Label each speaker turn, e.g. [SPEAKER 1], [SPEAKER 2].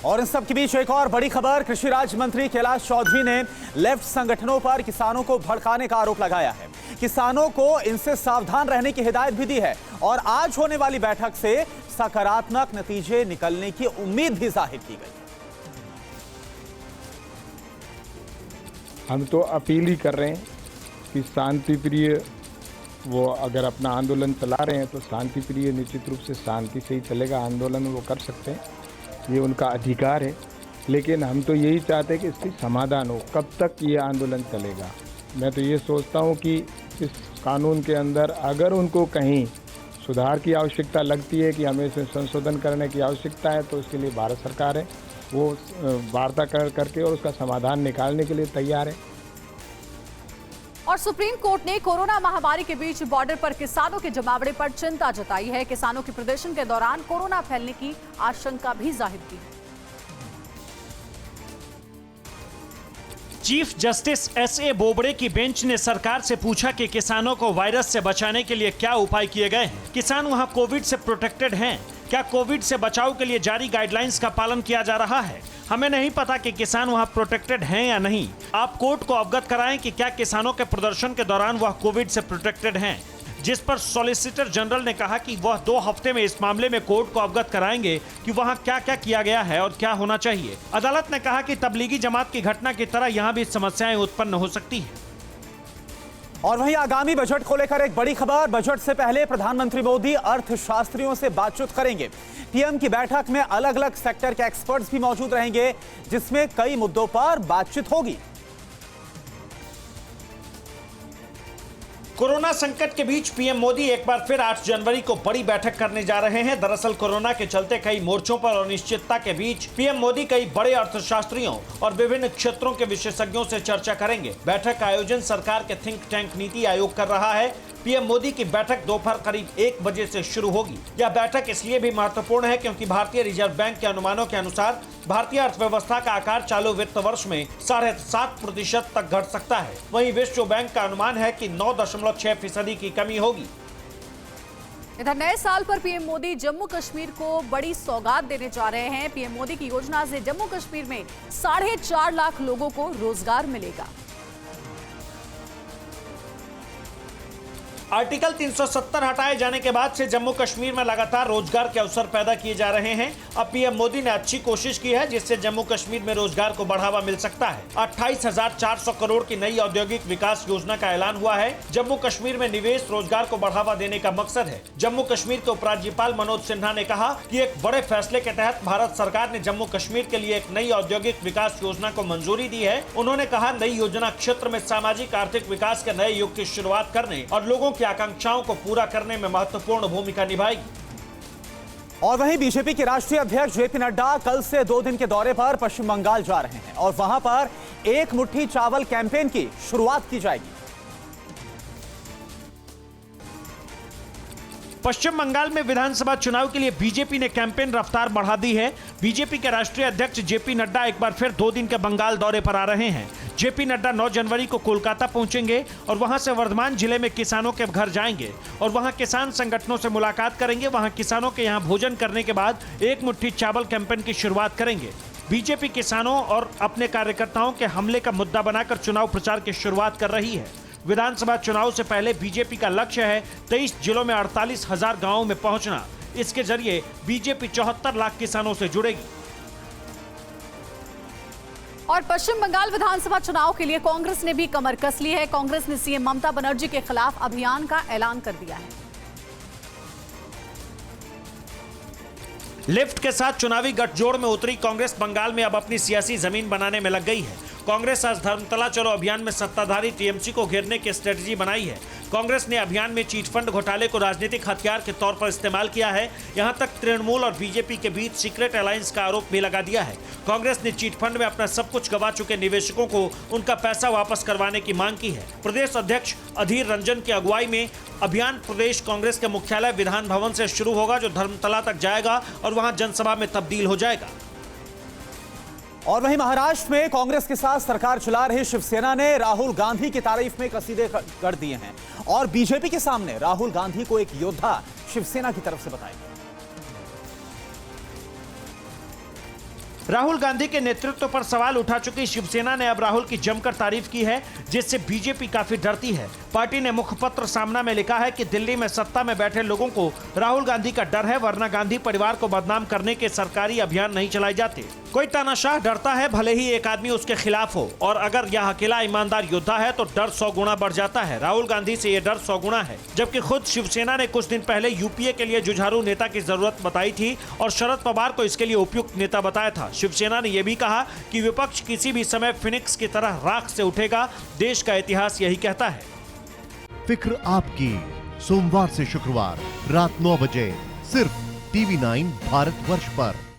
[SPEAKER 1] और इन सब के बीच एक और बड़ी खबर, कृषि राज्य मंत्री कैलाश चौधरी ने लेफ्ट संगठनों पर किसानों को भड़काने का आरोप लगाया है। किसानों को इनसे सावधान रहने की हिदायत भी दी है और आज होने वाली बैठक से सकारात्मक नतीजे निकलने की उम्मीद भी जाहिर की गई है।
[SPEAKER 2] हम तो अपील ही कर रहे हैं कि शांति प्रिय वो अगर अपना आंदोलन चला रहे हैं तो शांति प्रिय निश्चित रूप से शांति से ही चलेगा आंदोलन, वो कर सकते हैं, ये उनका अधिकार है। लेकिन हम तो यही चाहते हैं कि इसकी समाधान हो। कब तक ये आंदोलन चलेगा? मैं तो ये सोचता हूँ कि इस कानून के अंदर अगर उनको कहीं सुधार की आवश्यकता लगती है कि हमें इसे संशोधन करने की आवश्यकता है तो उसके लिए भारत सरकार है, वो वार्ता करके और उसका समाधान निकालने के लिए तैयार है।
[SPEAKER 3] और सुप्रीम कोर्ट ने कोरोना महामारी के बीच बॉर्डर पर किसानों के जमावड़े पर चिंता जताई है। किसानों के प्रदर्शन के दौरान कोरोना फैलने की आशंका भी जाहिर की है।
[SPEAKER 4] Chief justice एस.ए. बोबड़े की बेंच ने सरकार से पूछा कि किसानों को वायरस से बचाने के लिए क्या उपाय किए गए हैं। किसान वहां कोविड से प्रोटेक्टेड हैं? क्या कोविड से बचाव के लिए जारी गाइडलाइंस का पालन किया जा रहा है? हमें नहीं पता कि किसान वहां प्रोटेक्टेड हैं या नहीं। आप कोर्ट को अवगत कराएं कि क्या किसानों के प्रदर्शन के दौरान वह कोविड से प्रोटेक्टेड हैं। जिस पर सॉलिसिटर जनरल ने कहा कि वह 2 हफ्ते में इस मामले में कोर्ट को अवगत कराएंगे कि वहां क्या क्या किया गया है और क्या होना चाहिए। अदालत ने कहा कि तबलीगी जमात की घटना की तरह यहां भी समस्याएं उत्पन्न हो सकती है।
[SPEAKER 1] और वहीं आगामी बजट को लेकर एक बड़ी खबर, बजट से पहले प्रधानमंत्री मोदी अर्थशास्त्रियों से बातचीत करेंगे। पीएम की बैठक में अलग अलग सेक्टर के एक्सपर्ट्स भी मौजूद रहेंगे, जिसमें कई मुद्दों पर बातचीत होगी।
[SPEAKER 4] कोरोना संकट के बीच पीएम मोदी एक बार फिर 8 जनवरी को बड़ी बैठक करने जा रहे हैं। दरअसल कोरोना के चलते कई मोर्चों पर अनिश्चितता के बीच पीएम मोदी कई बड़े अर्थशास्त्रियों और विभिन्न क्षेत्रों के विशेषज्ञों से चर्चा करेंगे। बैठक का आयोजन सरकार के थिंक टैंक नीति आयोग कर रहा है। पीएम मोदी की बैठक दोपहर करीब 1 बजे से शुरू होगी। यह बैठक इसलिए भी महत्वपूर्ण है क्योंकि भारतीय रिजर्व बैंक के अनुमानों के अनुसार भारतीय अर्थव्यवस्था का आकार चालू वित्त वर्ष में 7.5% तक घट सकता है। वहीं विश्व बैंक का अनुमान है कि 9.6% की कमी होगी।
[SPEAKER 3] इधर नए साल पर पीएम मोदी जम्मू कश्मीर को बड़ी सौगात देने जा रहे हैं। पीएम मोदी की योजना से जम्मू कश्मीर में 4.5 लाख लोगों को रोजगार मिलेगा।
[SPEAKER 4] आर्टिकल 370 हटाए जाने के बाद से जम्मू कश्मीर में लगातार रोजगार के अवसर पैदा किए जा रहे हैं। अब पीएम मोदी ने अच्छी कोशिश की है जिससे जम्मू कश्मीर में रोजगार को बढ़ावा मिल सकता है। 28,400 करोड़ की नई औद्योगिक विकास योजना का ऐलान हुआ है। जम्मू कश्मीर में निवेश रोजगार को बढ़ावा देने का मकसद है। जम्मू कश्मीर के उपराज्यपाल मनोज सिन्हा ने कहा कि एक बड़े फैसले के तहत भारत सरकार ने जम्मू कश्मीर के लिए एक नई औद्योगिक विकास योजना को मंजूरी दी है। उन्होंने कहा, नई योजना क्षेत्र में सामाजिक आर्थिक विकास के नए युग की शुरुआत करने और लोगों की आकांक्षाओं को पूरा करने में महत्वपूर्ण भूमिका निभाएगी।
[SPEAKER 1] और वहीं बीजेपी के राष्ट्रीय अध्यक्ष जेपी नड्डा कल से 2 दिन के दौरे पर पश्चिम बंगाल जा रहे हैं और वहां पर एक मुट्ठी चावल कैंपेन की शुरुआत की जाएगी।
[SPEAKER 4] पश्चिम बंगाल में विधानसभा चुनाव के लिए बीजेपी ने कैंपेन रफ्तार बढ़ा दी है। बीजेपी के राष्ट्रीय अध्यक्ष जेपी नड्डा एक बार फिर 2 दिन के बंगाल दौरे पर आ रहे हैं। जेपी नड्डा 9 जनवरी को कोलकाता पहुंचेंगे और वहां से वर्धमान जिले में किसानों के घर जाएंगे और वहां किसान संगठनों से मुलाकात करेंगे। वहां किसानों के यहां भोजन करने के बाद एक मुट्ठी चावल कैंपेन की शुरुआत करेंगे। बीजेपी किसानों और अपने कार्यकर्ताओं के हमले का मुद्दा बनाकर चुनाव प्रचार की शुरुआत कर रही है। विधानसभा चुनाव से पहले बीजेपी का लक्ष्य है 23 जिलों में 48,000 गांवों में पहुंचना। इसके जरिए बीजेपी 74 लाख किसानों से जुड़ेगी।
[SPEAKER 3] और पश्चिम बंगाल विधानसभा चुनाव के लिए कांग्रेस ने भी कमर कस ली है। कांग्रेस ने सीएम ममता बनर्जी के खिलाफ अभियान का ऐलान कर दिया है।
[SPEAKER 4] लिफ्ट के साथ चुनावी गठजोड़ में उतरी कांग्रेस बंगाल में अब अपनी सियासी जमीन बनाने में लग गई है। कांग्रेस आज धर्मतला चलो अभियान में सत्ताधारी टीएमसी को घेरने की स्ट्रेटजी बनाई है। कांग्रेस ने अभियान में चीट फंड घोटाले को राजनीतिक हथियार के तौर पर इस्तेमाल किया है। यहां तक तृणमूल और बीजेपी के बीच सीक्रेट अलायंस का आरोप भी लगा दिया है। कांग्रेस ने चीट फंड में अपना सब कुछ गंवा चुके निवेशकों को उनका पैसा वापस करवाने की मांग की है। प्रदेश अध्यक्ष अधीर रंजन की अगुवाई में अभियान प्रदेश कांग्रेस के मुख्यालय विधान भवन से शुरू होगा, जो धर्मतला तक जाएगा और वहां जनसभा में तब्दील हो जाएगा।
[SPEAKER 1] और वहीं महाराष्ट्र में कांग्रेस के साथ सरकार चला रही शिवसेना ने राहुल गांधी की तारीफ में कसीदे कर दिए हैं और बीजेपी के सामने राहुल गांधी को एक योद्धा, शिवसेना की तरफ से बताया।
[SPEAKER 4] राहुल गांधी के नेतृत्व पर सवाल उठा चुकी शिवसेना ने अब राहुल की जमकर तारीफ की है, जिससे बीजेपी काफी डरती है। पार्टी ने मुखपत्र सामना में लिखा है कि दिल्ली में सत्ता में बैठे लोगों को राहुल गांधी का डर है, वरना गांधी परिवार को बदनाम करने के सरकारी अभियान नहीं चलाए जाते। कोई तानाशाह डरता है, भले ही एक आदमी उसके खिलाफ हो, और अगर यह अकेला ईमानदार योद्धा है तो डर 100 गुना बढ़ जाता है। राहुल गांधी से यह डर 100 गुना है, जबकि खुद शिवसेना ने कुछ दिन पहले यूपीए के लिए जुझारू नेता की जरूरत बताई थी और शरद पवार को इसके लिए उपयुक्त नेता बताया था। शिवसेना ने यह भी कहा कि विपक्ष किसी भी समय फिनिक्स की तरह राख से उठेगा। देश का इतिहास यही कहता है।
[SPEAKER 5] फिक्र आपकी, सोमवार से शुक्रवार रात 9 बजे सिर्फ TV9 भारतवर्ष पर।